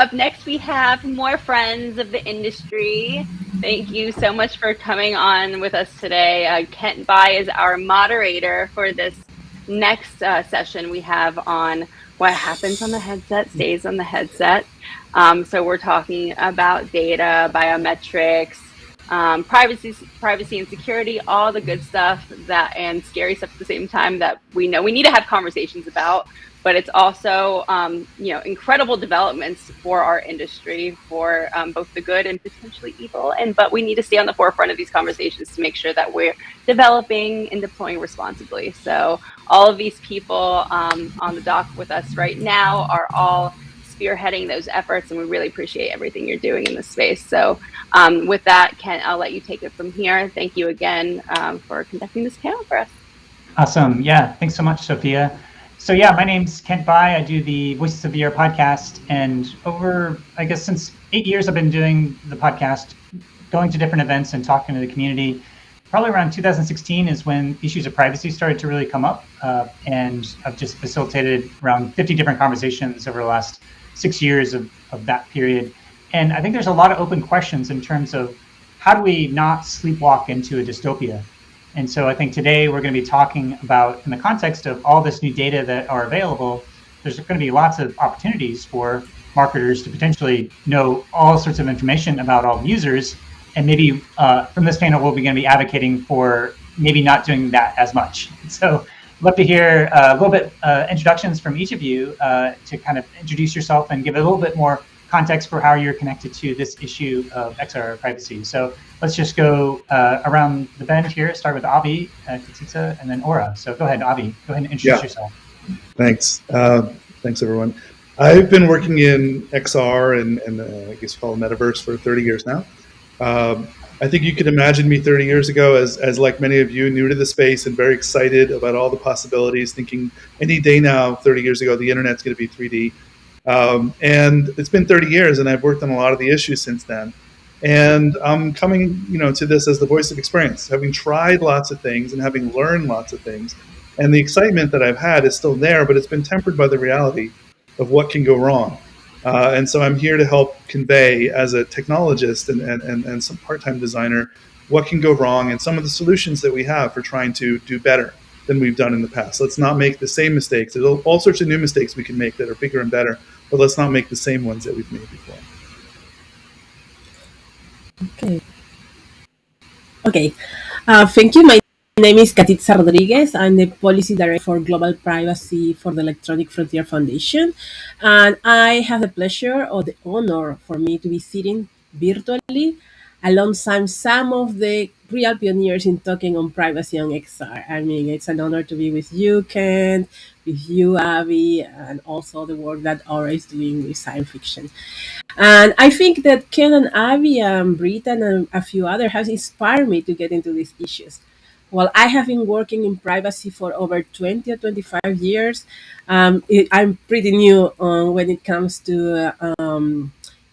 up next we have more friends of the industry. Thank you so much for coming on with us today. Kent Bai is our moderator for this next session we have on what happens on the headset stays on the headset. So we're talking about data, biometrics, privacy and security, all the good stuff and scary stuff at the same time that we know we need to have conversations about. But it's also, incredible developments for our industry, for both the good and potentially evil. But we need to stay on the forefront of these conversations to make sure that we're developing and deploying responsibly. So all of these people on the dock with us right now are all spearheading those efforts, and we really appreciate everything you're doing in this space. So with that, Kent, I'll let you take it from here. Thank you again for conducting this panel for us. Awesome. Yeah, thanks so much, Sophia. So yeah, my name's Kent Bai. I do the Voices of VR podcast, and since 8 years, I've been doing the podcast, going to different events and talking to the community. Probably around 2016 is when issues of privacy started to really come up, and I've just facilitated around 50 different conversations over the last 6 years of that period. And I think there's a lot of open questions in terms of how do we not sleepwalk into a dystopia? And so I think today we're going to be talking about, in the context of all this new data that are available, there's going to be lots of opportunities for marketers to potentially know all sorts of information about all users. And maybe from this panel, we'll be going to be advocating for maybe not doing that as much. So I'd love to hear a little bit introductions from each of you to kind of introduce yourself and give a little bit more context for how you're connected to this issue of XR privacy. So let's just go around the bend here. Start with Avi, Katsitsa, and then Aura. So go ahead, Avi. Go ahead and introduce yourself. Thanks. Thanks, everyone. I've been working in XR and I guess called Metaverse for 30 years now. I think you could imagine me 30 years ago as like many of you, new to the space and very excited about all the possibilities, thinking any day now, 30 years ago, the internet's going to be 3D. And it's been 30 years, and I've worked on a lot of the issues since then. And I'm coming, to this as the voice of experience, having tried lots of things and having learned lots of things. And the excitement that I've had is still there, but it's been tempered by the reality of what can go wrong. And so I'm here to help convey, as a technologist and some part-time designer, what can go wrong and some of the solutions that we have for trying to do better than we've done in the past. Let's not make the same mistakes. There's all sorts of new mistakes we can make that are bigger and better, but let's not make the same ones that we've made before. Okay. Thank you. My name is Katsitsa Rodriguez. I'm the Policy Director for Global Privacy for the Electronic Frontier Foundation. And I have the pleasure or the honor for me to be sitting virtually alongside some of the real pioneers in talking on privacy on XR. I mean, it's an honor to be with you, Kent, with you, Abby, and also the work that Aura is doing with science fiction. And I think that Ken and Abby and Britain and a few others have inspired me to get into these issues. Well, I have been working in privacy for over 20 or 25 years. I'm pretty new when it comes to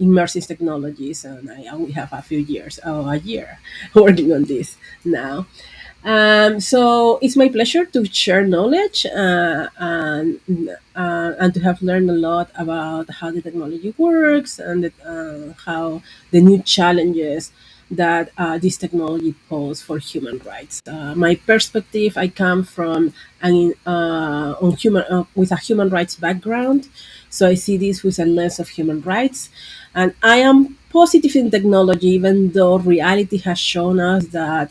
immersive technologies, and I only have a year working on this now. So it's my pleasure to share knowledge and to have learned a lot about how the technology works and how the new challenges that this technology poses for human rights. My perspective, I come from with a human rights background, so I see this with a lens of human rights, and I am positive in technology, even though reality has shown us that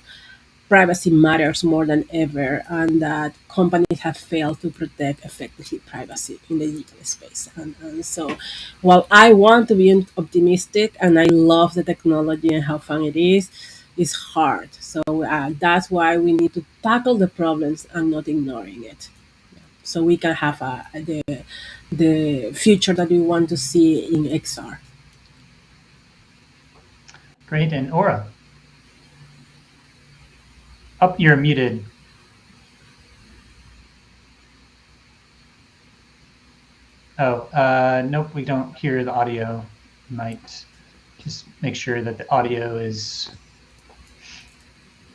privacy matters more than ever, and that companies have failed to protect effectively privacy in the digital space. And so, while I want to be optimistic and I love the technology and how fun it is, it's hard. So that's why we need to tackle the problems and not ignoring it, so we can have the future that we want to see in XR. Great, and Aura. You're muted. Nope, we don't hear the audio. Might just make sure that the audio is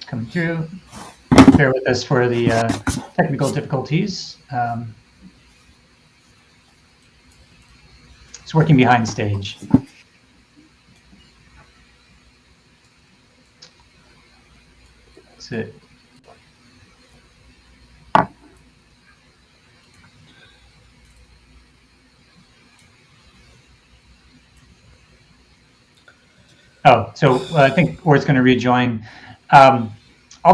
coming through. Bear with us for the technical difficulties. It's working behind stage. That's it. Oh, so I think Or's going to rejoin. I'll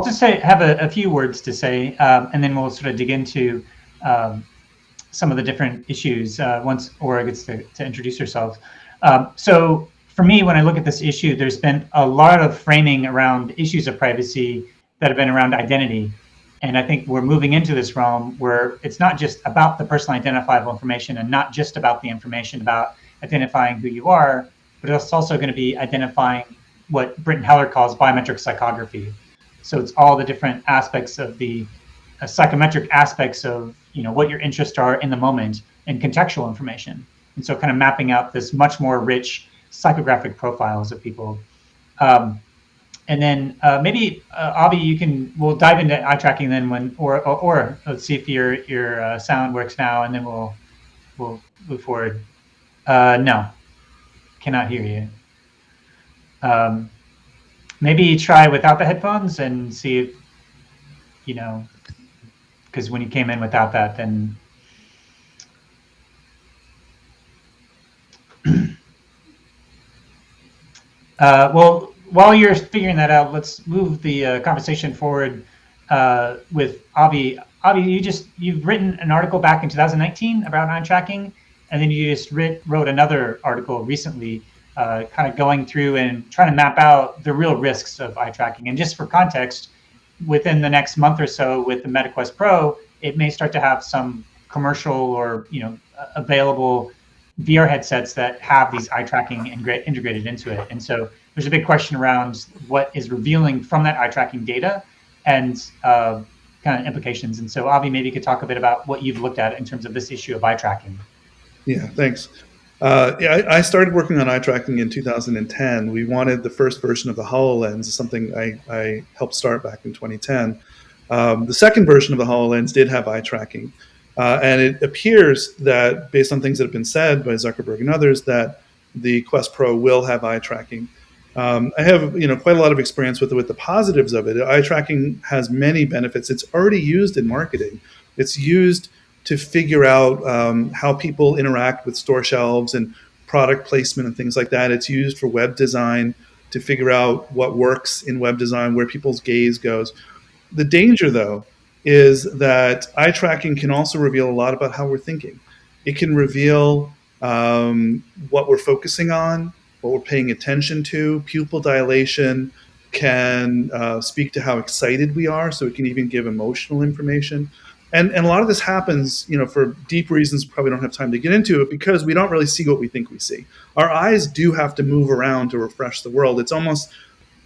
just have a few words to say, and then we'll sort of dig into some of the different issues once Ora gets to introduce herself. So for me, when I look at this issue, there's been a lot of framing around issues of privacy that have been around identity. And I think we're moving into this realm where it's not just about the personally identifiable information and not just about the information about identifying who you are, but it's also going to be identifying what Britton Heller calls biometric psychography. So it's all the different aspects of the psychometric aspects of what your interests are in the moment and contextual information. And so kind of mapping out this much more rich psychographic profiles of people. And then maybe Avi, we'll dive into eye tracking then or let's see if your sound works now, and then we'll move forward. No, cannot hear you. Maybe try without the headphones and see if because when you came in without that, then well, while you're figuring that out, let's move the conversation forward with Avi. Avi, you've written an article back in 2019 about eye tracking, and then you just wrote another article recently, kind of going through and trying to map out the real risks of eye tracking. And just for context, within the next month or so with the MetaQuest Pro, it may start to have some commercial or available VR headsets that have these eye tracking integrated into it. And so there's a big question around what is revealing from that eye tracking data and kind of implications. And so Avi, maybe you could talk a bit about what you've looked at in terms of this issue of eye tracking. Yeah, thanks. I started working on eye tracking in 2010. We wanted the first version of the HoloLens, something I helped start back in 2010. The second version of the HoloLens did have eye tracking. And it appears that, based on things that have been said by Zuckerberg and others, that the Quest Pro will have eye tracking. I have quite a lot of experience with the positives of it. Eye tracking has many benefits. It's already used in marketing. It's used to figure out how people interact with store shelves and product placement and things like that. It's used for web design to figure out what works in web design, where people's gaze goes. The danger, though, is that eye tracking can also reveal a lot about how we're thinking. It can reveal what we're focusing on, what we're paying attention to. Pupil dilation can speak to how excited we are, so it can even give emotional information. And a lot of this happens, for deep reasons we probably don't have time to get into it, because we don't really see what we think we see. Our eyes do have to move around to refresh the world. It's almost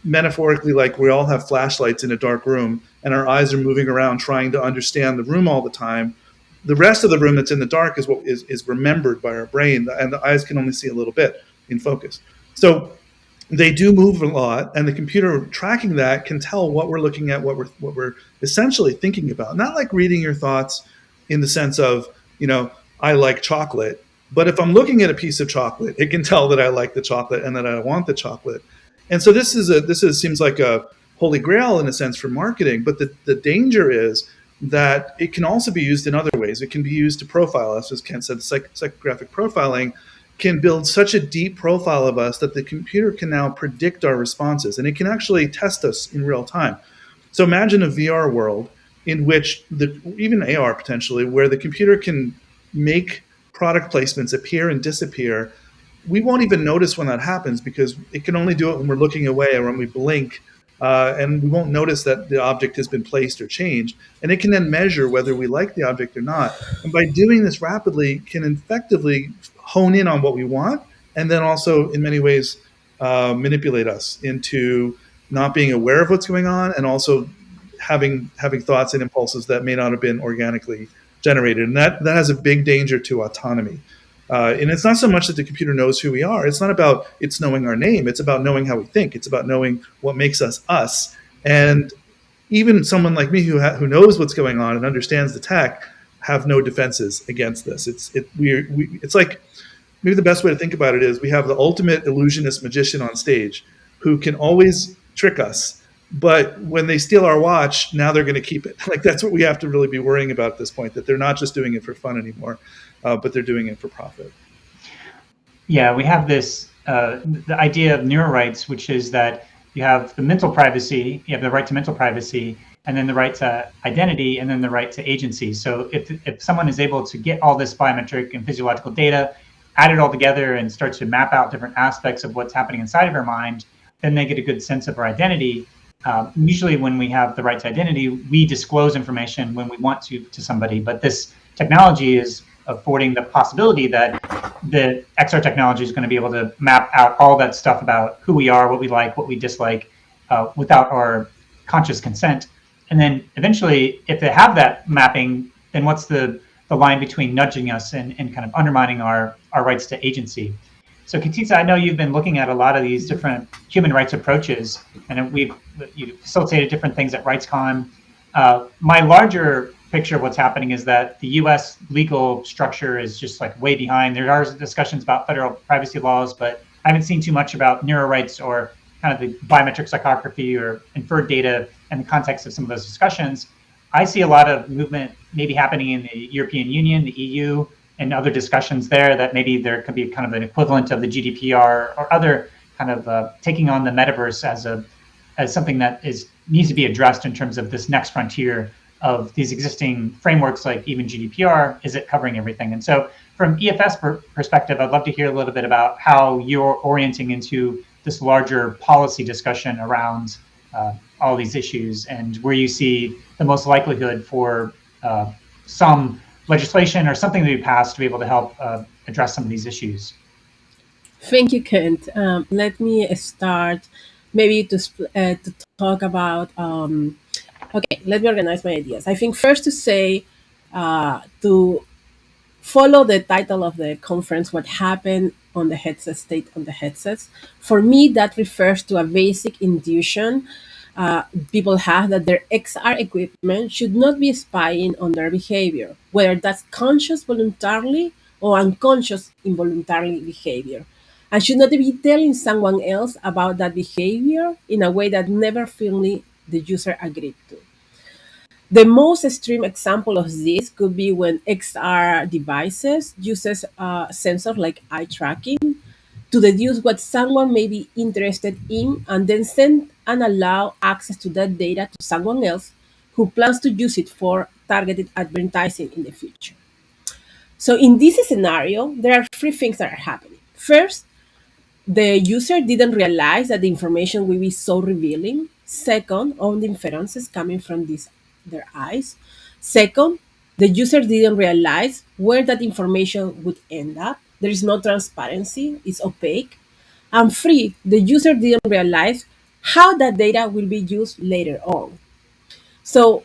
metaphorically like we all have flashlights in a dark room and our eyes are moving around trying to understand the room all the time. The rest of the room that's in the dark is what is remembered by our brain, and the eyes can only see a little bit in focus. So they do move a lot, and the computer tracking that can tell what we're looking at, what we're essentially thinking about. Not like reading your thoughts in the sense of, I like chocolate, but if I'm looking at a piece of chocolate, it can tell that I like the chocolate and that I want the chocolate. And so this seems like a holy grail in a sense for marketing, but the danger is that it can also be used in other ways. It can be used to profile us, as Kent said. Psychographic profiling can build such a deep profile of us that the computer can now predict our responses, and it can actually test us in real time. So imagine a VR world in which even AR potentially, where the computer can make product placements appear and disappear. We won't even notice when that happens because it can only do it when we're looking away or when we blink, and we won't notice that the object has been placed or changed. And it can then measure whether we like the object or not. And by doing this rapidly, can effectively hone in on what we want, and then also in many ways manipulate us into not being aware of what's going on, and also having thoughts and impulses that may not have been organically generated. And that has a big danger to autonomy. And it's not so much that the computer knows who we are. It's not about it's knowing our name. It's about knowing how we think. It's about knowing what makes us us. And even someone like me who knows what's going on and understands the tech have no defenses against this. It's like maybe the best way to think about it is we have the ultimate illusionist magician on stage who can always trick us. But when they steal our watch, now they're going to keep it. Like that's what we have to really be worrying about at this point, that they're not just doing it for fun anymore, but they're doing it for profit. Yeah, we have this the idea of neuro rights, which is that you have the mental privacy, you have the right to mental privacy, and then the right to identity, and then the right to agency. So if someone is able to get all this biometric and physiological data, add it all together, and start to map out different aspects of what's happening inside of our mind, then they get a good sense of our identity. Usually, when we have the right to identity, we disclose information when we want to somebody. But this technology is affording the possibility that the XR technology is going to be able to map out all that stuff about who we are, what we like, what we dislike, without our conscious consent. And then eventually, if they have that mapping, then what's the line between nudging us and kind of undermining our rights to agency? So Katitza, I know you've been looking at a lot of these different human rights approaches, and you've facilitated different things at RightsCon. My larger picture of what's happening is that the U.S. legal structure is just like way behind. There are discussions about federal privacy laws, but I haven't seen too much about neuro rights or kind of the biometric psychography or inferred data in the context of some of those discussions. I see a lot of movement maybe happening in the European Union, the EU, and other discussions there that maybe there could be kind of an equivalent of the GDPR or other kind of taking on the metaverse as something that needs to be addressed in terms of this next frontier of these existing frameworks, like even GDPR. Is it covering everything? And so from EFS perspective, I'd love to hear a little bit about how you're orienting into this larger policy discussion around all these issues, and where you see the most likelihood for some legislation or something to be passed to be able to help address some of these issues. Thank you, Kent. Let me start maybe to talk about. Okay, let me organize my ideas. I think first to say, to follow the title of the conference, what happened on the headset, state on the headsets. For me, that refers to a basic intuition people have that their XR equipment should not be spying on their behavior, whether that's conscious voluntarily or unconscious involuntary behavior, and should not be telling someone else about that behavior in a way that never fully the user agreed to. The most extreme example of this could be when XR devices uses sensors like eye tracking to deduce what someone may be interested in and then send and allow access to that data to someone else who plans to use it for targeted advertising in the future. So in this scenario, there are three things that are happening. First, the user didn't realize that the information will be so revealing. Second, all the inferences coming from their eyes. Second, the user didn't realize where that information would end up. There is no transparency, it's opaque. And three, the user didn't realize how that data will be used later on. So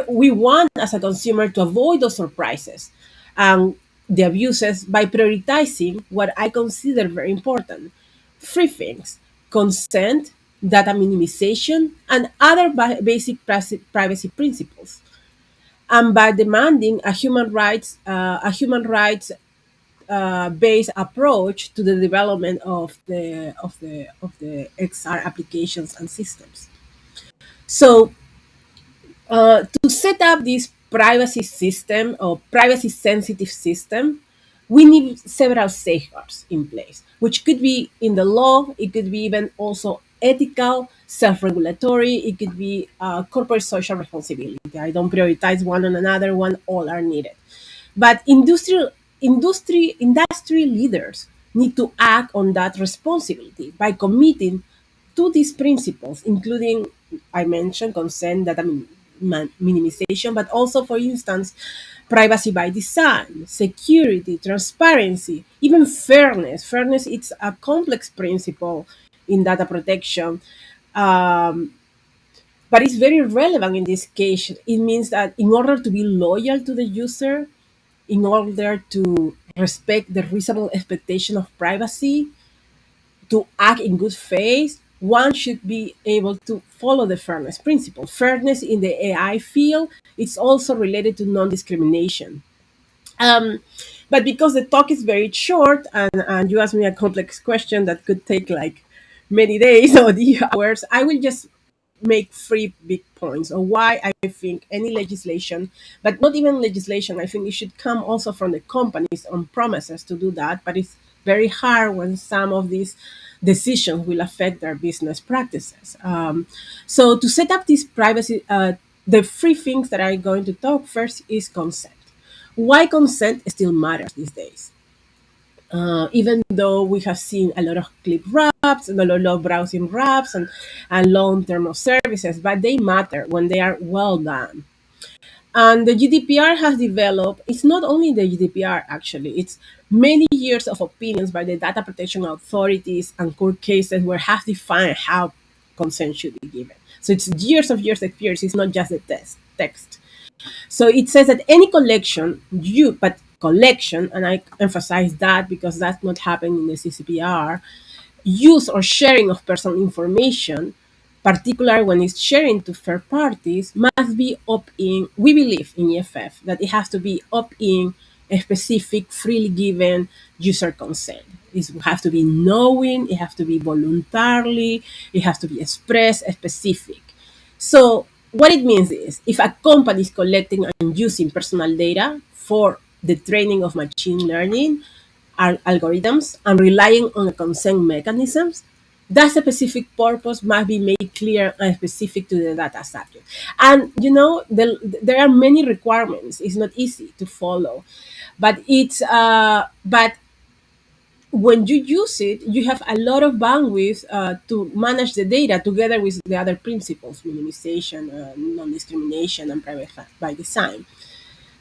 we want as a consumer to avoid those surprises and the abuses by prioritizing what I consider very important. Three things: consent, data minimization, and other basic privacy principles. And by demanding a human rights based approach to the development of the XR applications and systems. So to set up this privacy system or privacy sensitive system, we need several safeguards in place, which could be in the law, it could be even also ethical, self regulatory, it could be corporate social responsibility. I don't prioritize one on another one, all are needed. But industry leaders need to act on that responsibility by committing to these principles, including I mentioned consent, data minimization, but also, for instance, privacy by design, security, transparency, even fairness. Fairness it's a complex principle in data protection. Um, but it's very relevant in this case. It means that in order to be loyal to the user, in order to respect the reasonable expectation of privacy, to act in good faith, one should be able to follow the fairness principle. Fairness in the AI field is also related to non discrimination. Um, But because the talk is very short, and you asked me a complex question that could take like many days or the hours, I will just make three big points of why I think any legislation, but not even legislation, I think it should come also from the companies on promises to do that. But it's very hard when some of these decisions will affect their business practices. So to set up this privacy, the three things that I'm going to talk first is consent. Why consent still matters these days? Even though we have seen a lot of clip wraps and a lot of browsing wraps and long term of services, but they matter when they are well done. And the GDPR has developed, it's not only the GDPR actually, it's many years of opinions by the data protection authorities and court cases where have defined how consent should be given. So it's years of experience, it's not just the text. So it says that any collection, but collection, and I emphasize that because that's not happening in the CCPR, use or sharing of personal information, particularly when it's sharing to third parties, must be opt-in. We believe in EFF that it has to be opt-in, a specific, freely given user consent. It has to be knowing, it has to be voluntarily, it has to be expressed, specific. So what it means is if a company is collecting and using personal data for the training of machine learning algorithms and relying on consent mechanisms, that specific purpose must be made clear and specific to the data subject. And there are many requirements. It's not easy to follow, but but when you use it, you have a lot of bandwidth to manage the data together with the other principles, minimization, non-discrimination, and privacy by design.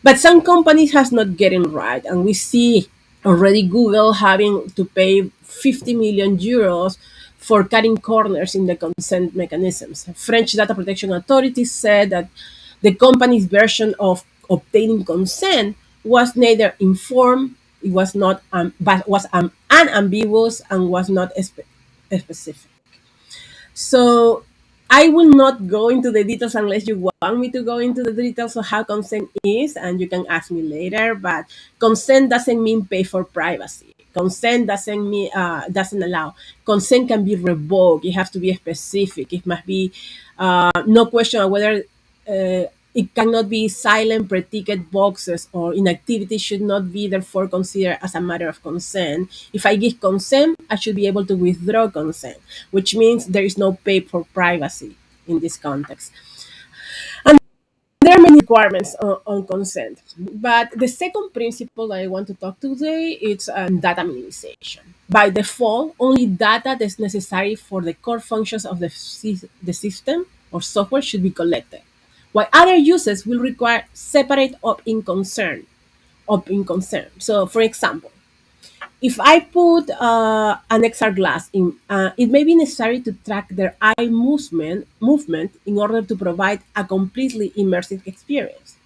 But some companies has not getting right, and we see already Google having to pay 50 million euros for cutting corners in the consent mechanisms. French data protection authorities said that the company's version of obtaining consent was neither informed, it was not, but was unambiguous and was not specific. So I will not go into the details unless you want me to go into the details of how consent is, and you can ask me later. But consent doesn't mean pay for privacy. Consent doesn't allow. Consent can be revoked. It has to be specific. It must be no question of whether it cannot be silent pre-ticket boxes, or inactivity should not be therefore considered as a matter of consent. If I give consent, I should be able to withdraw consent, which means there is no pay for privacy in this context. And there are many requirements on consent. But the second principle that I want to talk today is data minimization. By default, only data that's necessary for the core functions of the system or software should be collected, while other uses will require separate opt-in concern. So, for example, if I put an XR glass in, it may be necessary to track their eye movement in order to provide a completely immersive experience.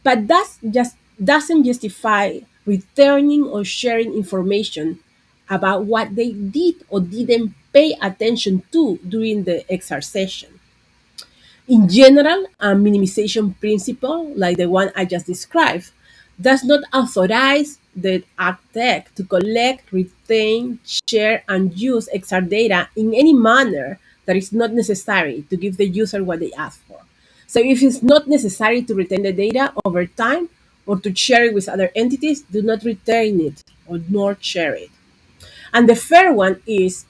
But that just doesn't justify returning or sharing information about what they did or didn't pay attention to during the XR session. In general, a minimization principle, like the one I just described, does not authorize the tech to collect, retain, share, and use XR data in any manner that is not necessary to give the user what they ask for. So if it's not necessary to retain the data over time or to share it with other entities, do not retain it or nor share it. And the third one is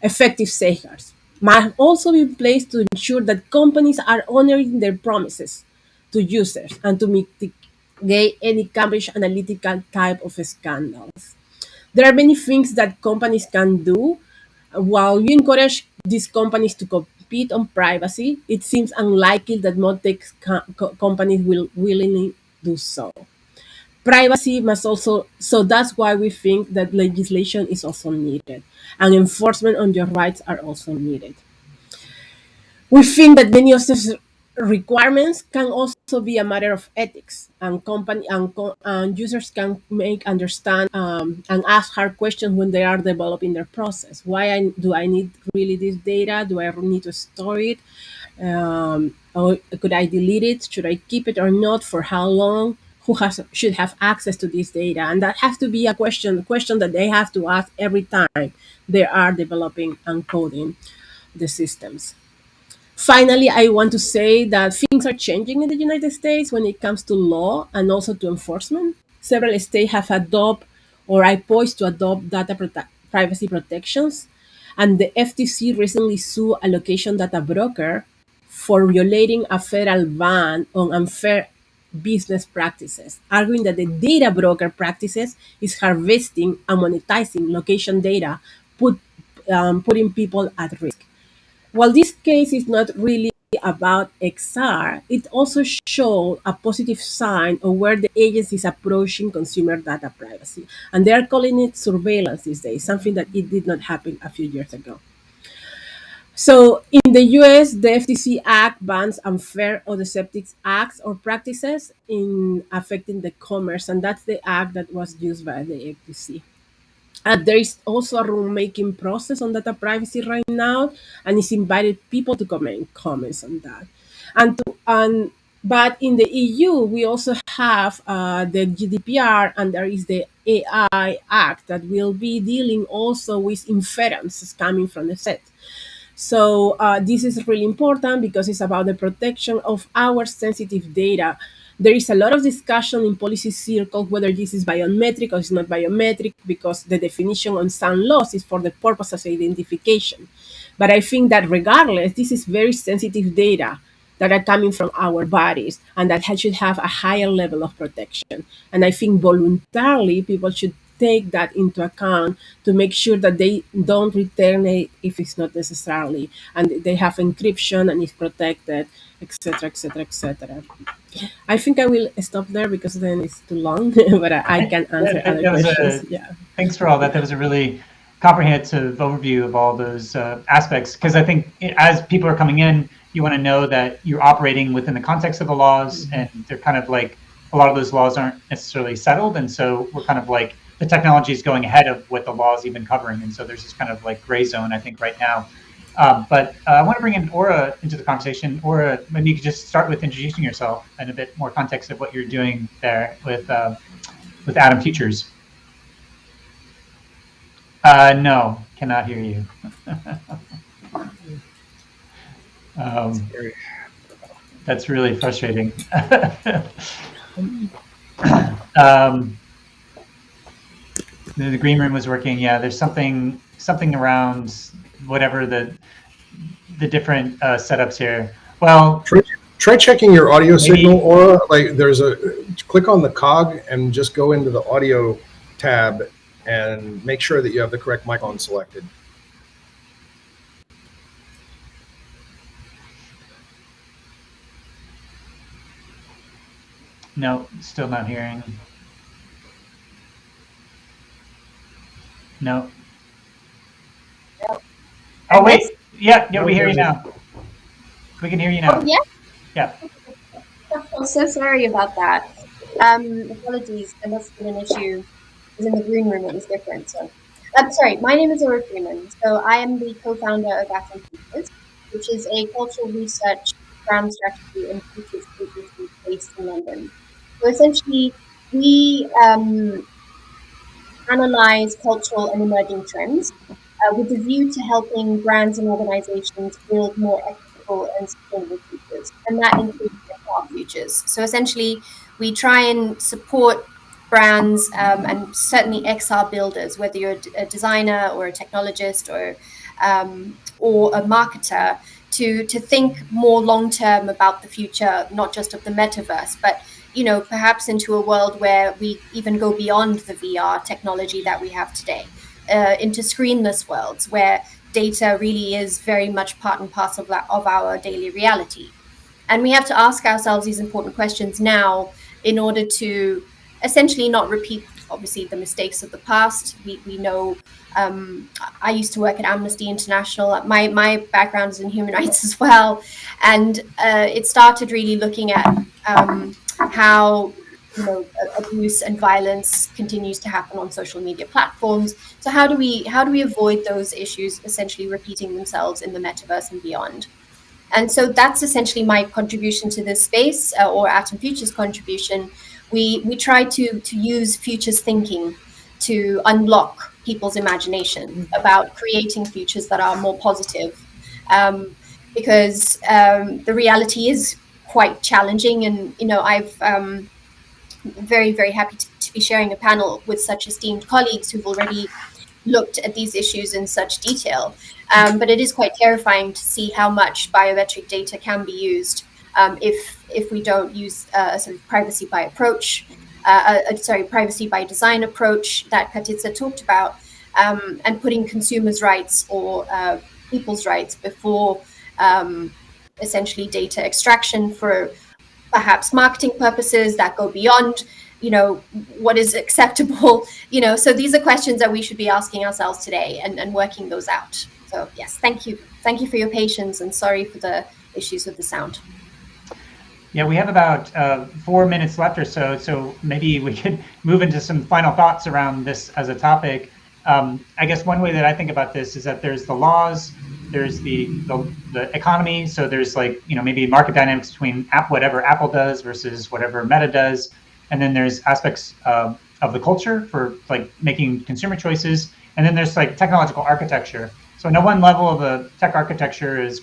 effective safeguards must also be in place to ensure that companies are honoring their promises to users and to mitigate any Cambridge Analytica type of scandals. There are many things that companies can do. While we encourage these companies to compete on privacy, it seems unlikely that most tech companies will willingly do so. Privacy must also, so that's why we think that legislation is also needed and enforcement on your rights are also needed. We think that many of these requirements can also be a matter of ethics, and and users can make understand and ask hard questions when they are developing their process. Do I need really this data? Do I need to store it? Or could I delete it? Should I keep it or not? For how long? should have access to this data, and that has to be a question that they have to ask every time they are developing and coding the systems. Finally, I want to say that things are changing in the United States when it comes to law and also to enforcement. Several states have adopted or are poised to adopt privacy protections, and the FTC recently sued a location data broker for violating a federal ban on unfair business practices, arguing that the data broker practices is harvesting and monetizing location data, putting people at risk. While this case is not really about XR, it also showed a positive sign of where the agency is approaching consumer data privacy. And they are calling it surveillance these days, something that it did not happen a few years ago. So in the US, the FTC Act bans unfair or deceptive acts or practices in affecting the commerce, and that's the act that was used by the FTC. There is also a rulemaking process on data privacy right now, and it's invited people to comments on that. But in the EU, we also have the GDPR, and there is the AI Act that will be dealing also with inferences coming from the set. So this is really important because it's about the protection of our sensitive data. There is a lot of discussion in policy circles whether this is biometric or it's not biometric, because the definition on some laws is for the purpose of identification. But I think that regardless, this is very sensitive data that are coming from our bodies, and that should have a higher level of protection. And I think voluntarily people should take that into account to make sure that they don't return it if it's not necessarily, and they have encryption and it's protected, etc., etc., etc. I think I will stop there because then it's too long, but I can answer other questions. Yeah. Thanks for all that. That was a really comprehensive overview of all those aspects, because I think as people are coming in, you want to know that you're operating within the context of the laws, and they're kind of like, a lot of those laws aren't necessarily settled, and so we're kind of like, the technology is going ahead of what the law is even covering, and so there's this kind of like gray zone, I think, right now. But I want to bring in Aura into the conversation. Aura, maybe you could just start with introducing yourself and a bit more context of what you're doing there with Atom Futures. No, cannot hear you. That's really frustrating. The green room was working. Yeah, there's something around whatever the different setups here. Well, try checking your audio signal, Aura. Like, there's click on the cog and just go into the audio tab and make sure that you have the correct mic on selected. No, still not hearing. No. Oh, wait. Yeah, we hear you now. We can hear you now. Oh, yeah? Yeah. I'm so sorry about that. Apologies, there must have been an issue. Because in the green room it was different. So, I'm sorry, my name is Aura Freeman. So I am the co-founder of Atom Futures, which is a cultural research brand strategy and futures agency based in London. So essentially, we analyze cultural and emerging trends with the view to helping brands and organizations build more ethical and sustainable futures. And that includes our futures. So essentially, we try and support brands and certainly XR builders, whether you're a designer or a technologist or a marketer, to think more long term about the future, not just of the metaverse, but perhaps into a world where we even go beyond the VR technology that we have today, into screenless worlds where data really is very much part and parcel of our daily reality. And we have to ask ourselves these important questions now in order to essentially not repeat, obviously, the mistakes of the past. We know, I used to work at Amnesty International. My background is in human rights as well. And it started really looking at how abuse and violence continues to happen on social media platforms. So how do we avoid those issues essentially repeating themselves in the metaverse and beyond? And so that's essentially my contribution to this space, or Atom Futures' contribution, we try to use futures thinking to unlock people's imagination about creating futures that are more positive, because the reality is quite challenging. And I've very, very happy to be sharing a panel with such esteemed colleagues who've already looked at these issues in such detail. But it is quite terrifying to see how much biometric data can be used if we don't use a sort of privacy by approach, privacy by design approach that Katitza talked about, and putting consumers' rights or people's rights before essentially data extraction for perhaps marketing purposes that go beyond what is acceptable. So these are questions that we should be asking ourselves today and working those out. So yes, thank you for your patience, and sorry for the issues with the sound. Yeah, we have about 4 minutes left or so, so maybe we could move into some final thoughts around this as a topic. I guess one way that I think about this is that there's the laws, there's the economy, so there's maybe market dynamics between whatever Apple does versus whatever Meta does, and then there's aspects of the culture for making consumer choices, and then there's technological architecture. So I know one level of the tech architecture is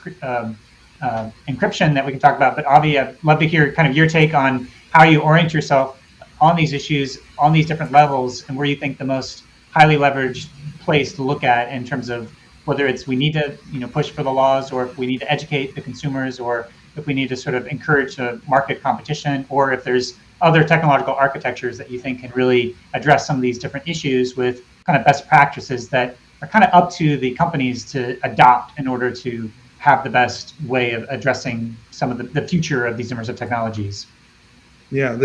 encryption that we can talk about, but Avi, I'd love to hear kind of your take on how you orient yourself on these issues, on these different levels, and where you think the most highly leveraged place to look at in terms of whether it's we need to push for the laws, or if we need to educate the consumers, or if we need to sort of encourage market competition, or if there's other technological architectures that you think can really address some of these different issues with kind of best practices that are kind of up to the companies to adopt in order to have the best way of addressing some of the future of these immersive technologies. Yeah,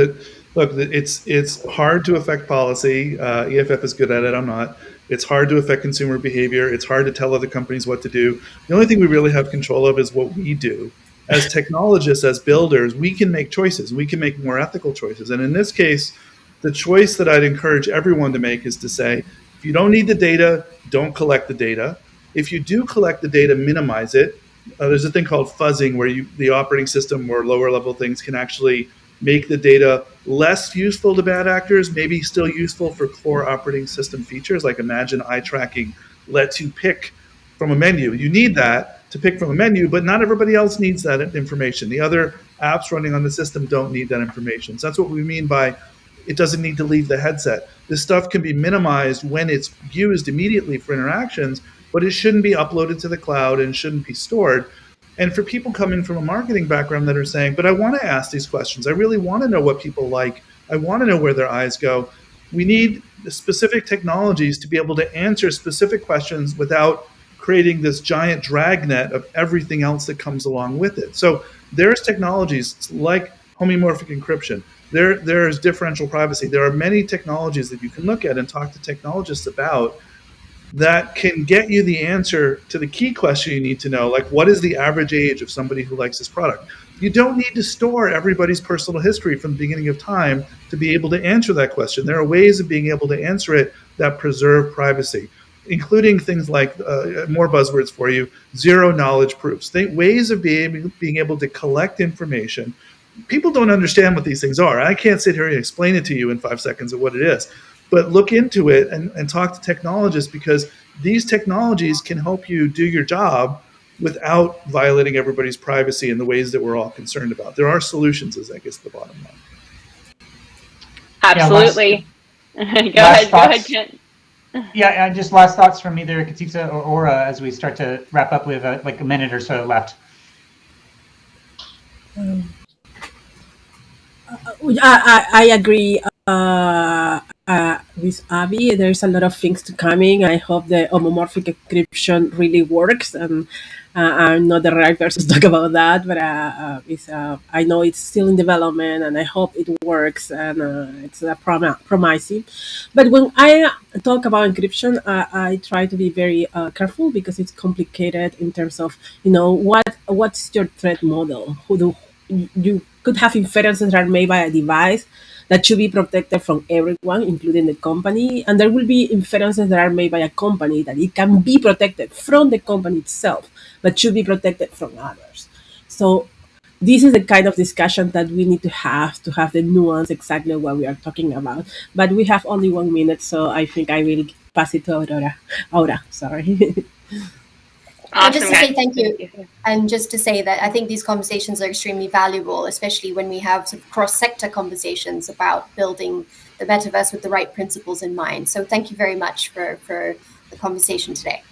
it's hard to affect policy. EFF is good at it. I'm not. It's hard to affect consumer behavior. It's hard to tell other companies what to do. The only thing we really have control of is what we do. As technologists, as builders, we can make choices. We can make more ethical choices. And in this case, the choice that I'd encourage everyone to make is to say, if you don't need the data, don't collect the data. If you do collect the data, minimize it. There's a thing called fuzzing, where the operating system or lower level things can actually make the data less useful to bad actors, maybe still useful for core operating system features. Like imagine eye tracking lets you pick from a menu. You need that to pick from a menu, but not everybody else needs that information. The other apps running on the system don't need that information. So that's what we mean by it doesn't need to leave the headset. This stuff can be minimized when it's used immediately for interactions, but it shouldn't be uploaded to the cloud and shouldn't be stored. And for people coming from a marketing background that are saying, but I want to ask these questions, I really want to know what people like, I want to know where their eyes go, we need specific technologies to be able to answer specific questions without creating this giant dragnet of everything else that comes along with it. So there's technologies like homomorphic encryption. There's differential privacy. There are many technologies that you can look at and talk to technologists about that can get you the answer to the key question you need to know, like what is the average age of somebody who likes this product? You don't need to store everybody's personal history from the beginning of time to be able to answer that question. There are ways of being able to answer it that preserve privacy, including things like, more buzzwords for you, zero knowledge proofs, ways of being able to collect information. People don't understand what these things are. I can't sit here and explain it to you in 5 seconds of what it is. But look into it and talk to technologists, because these technologies can help you do your job without violating everybody's privacy in the ways that we're all concerned about. There are solutions, is I guess the bottom line. Absolutely. Yeah, go ahead, Kent. Yeah, just last thoughts from either Katitza or Aura as we start to wrap up with like a minute or so left. I agree with Abby. There's a lot of things to coming. I hope the homomorphic encryption really works, and I'm not the right person to talk about that, but I know it's still in development, and I hope it works, and it's promising. But when I talk about encryption, I try to be very careful, because it's complicated in terms of what's your threat model. You could have inferences that are made by a device that should be protected from everyone, including the company. And there will be inferences that are made by a company that it can be protected from the company itself, but should be protected from others. So this is the kind of discussion that we need to have the nuance exactly what we are talking about. But we have only 1 minute, so I think I will pass it to Aurora. Aura, sorry. Awesome, just to guys. say thank you. And just to say that I think these conversations are extremely valuable, especially when we have sort of cross-sector conversations about building the metaverse with the right principles in mind. So thank you very much for the conversation today.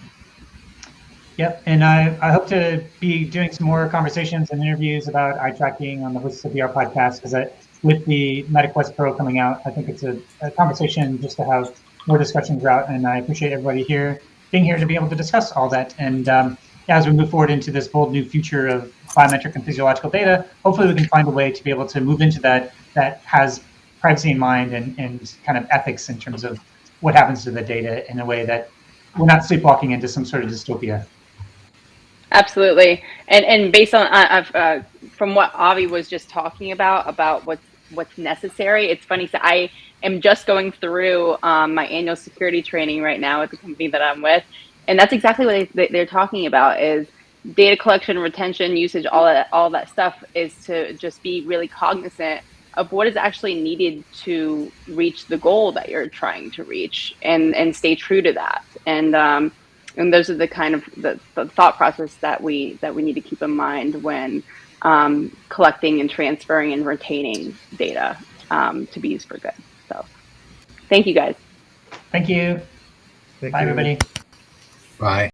Yep, and I hope to be doing some more conversations and interviews about eye tracking on the Voices of VR podcast, because with the MetaQuest Pro coming out, I think it's a conversation just to have more discussions out, and I appreciate everybody here being here to be able to discuss all that. And as we move forward into this bold new future of biometric and physiological data, hopefully we can find a way to be able to move into that has privacy in mind and kind of ethics in terms of what happens to the data in a way that we're not sleepwalking into some sort of dystopia. Absolutely, and based on from what Avi was just talking about what's necessary, it's funny. So I am just going through my annual security training right now at the company that I'm with, and that's exactly what they're talking about is data collection, retention, usage, all that stuff is to just be really cognizant of what is actually needed to reach the goal that you're trying to reach, and stay true to that. And those are the kind of the thought process that we need to keep in mind when collecting and transferring and retaining data to be used for good. So thank you, guys. Thank you. Thank Bye, you. everybody. Bye.